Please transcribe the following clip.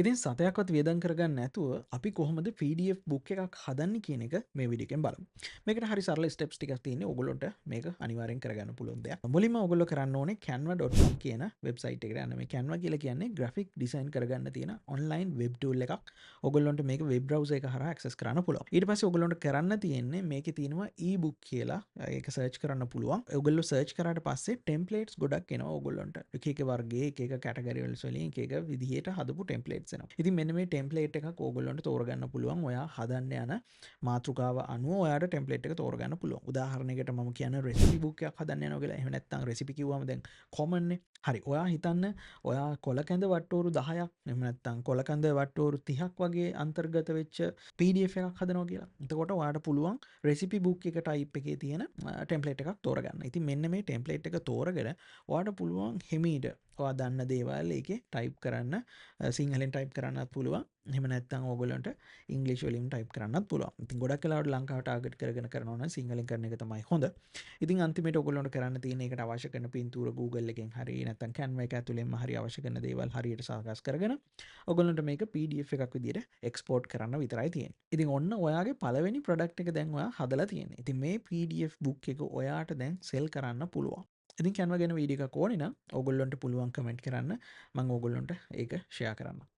ඉතින් සතයක්වත් වියදම් කරගන්න නැතුව අපි කොහොමද PDF බුක් එකක් හදන්නේ කියන එක මේ වීඩියෝ එකෙන් බලමු. මේකට හරි සරල ස්ටෙප්ස් ටිකක් තියෙන්නේ. ඕගොල්ලොන්ට මේක අනිවාර්යෙන් කරගන්න පුළුවන් දෙයක්. මුලින්ම ඕගොල්ලෝ කරන්න ඕනේ canva.com කියන වෙබ්සයිට් එකට යන්න. මේ Canva කියලා කියන්නේ graphic design කරගන්න තියෙන online web tool එකක්. ඕගොල්ලොන්ට මේක වෙබ් browser එක හරහා access කරන්න පුළුවන්. ඊට පස්සේ ඕගොල්ලොන්ට කරන්න තියෙන්නේ මේකේ තියෙනවා e-book කියලා. ඒක search කරන්න පුළුවන්. ඕගොල්ලෝ search කරාට පස්සේ templates ගොඩක් එනවා ඕගොල්ලොන්ට. එක එක වර්ගයේ එක එක category වලින් එක එක විදිහට හදපු templates එනවා. ඉතින් මෙන්න මේ ටෙම්ප්ලේට් එකක් ඕගොල්ලන්ට තෝරගන්න පුළුවන්. ඔයා හදන්න යන මාතෘකාව අනුව ඔයාට ටෙම්ප්ලේට් එක තෝරගන්න පුළුවන්. උදාහරණයකට මම කියන්නේ රෙසිපි බුක් එකක් හදන්න යනවා කියලා. එහෙම නැත්නම් රෙසිපි කිව්වම දැන් කොමන් නේ. හරි. ඔයා හිතන්න ඔයා කොලකැඳ වට්ටෝරු 10ක් එහෙම නැත්නම් කොලකැඳ වට්ටෝරු 30ක් වගේ අන්තර්ගත වෙච්ච PDF එකක් හදනවා කියලා. එතකොට ඔයාට පුළුවන් රෙසිපි බුක් එක ටයිප් එකේ තියෙන ටෙම්ප්ලේට් එකක් තෝරගන්න. ඉතින් මෙන්න මේ ටෙම්ප්ලේට් එක තෝරගෙන ඔයාට පුළුවන් හිමීට ඔයා දන්න දේවල් ඒකේ ටයිප් කරන්න සිංහලෙන් ටයිප් කරන්නත් පුළුවන්. එහෙම නැත්නම් ඕගොල්ලන්ට ඉංග්‍රීසි වලින් ටයිප් කරන්නත් පුළුවන්. ඉතින් ගොඩක් වෙලාවට ලංකාව ටාගට් කරගෙන කරනවා නම් සිංහලෙන් කරන එක තමයි හොඳ. ඉතින් අන්තිමේට ඕගොල්ලන්ට කරන්න තියෙන්නේ ඒකට අවශ්‍ය කරන පින්තූර Google එකෙන් හරි නැත්නම් Canva එක ඇතුළෙන්ම හරි අවශ්‍ය කරන දේවල් හරියට සකස් කරගෙන ඕගොල්ලන්ට මේක PDF එකක් විදියට එක්ස්පෝර්ට් කරන්න විතරයි තියෙන්නේ. ඉතින් ඔන්න ඔයාගේ පළවෙනි ප්‍රොඩක්ට් එක දැන් ඔයා හදලා තියෙන්නේ. ඉතින් මේ PDF book එක ඔයාට දැන් සෙල් කරන්න පුළුවන්. ඉතින් Canva ගැන වීඩියෝ එකක් ඕනේ නම් ඕගොල්ලන්ට පුළුවන් කමෙන්ට් කරන්න. මම ඕගොල්ලන්ට ඒක ෂෙයා කරන්නම්.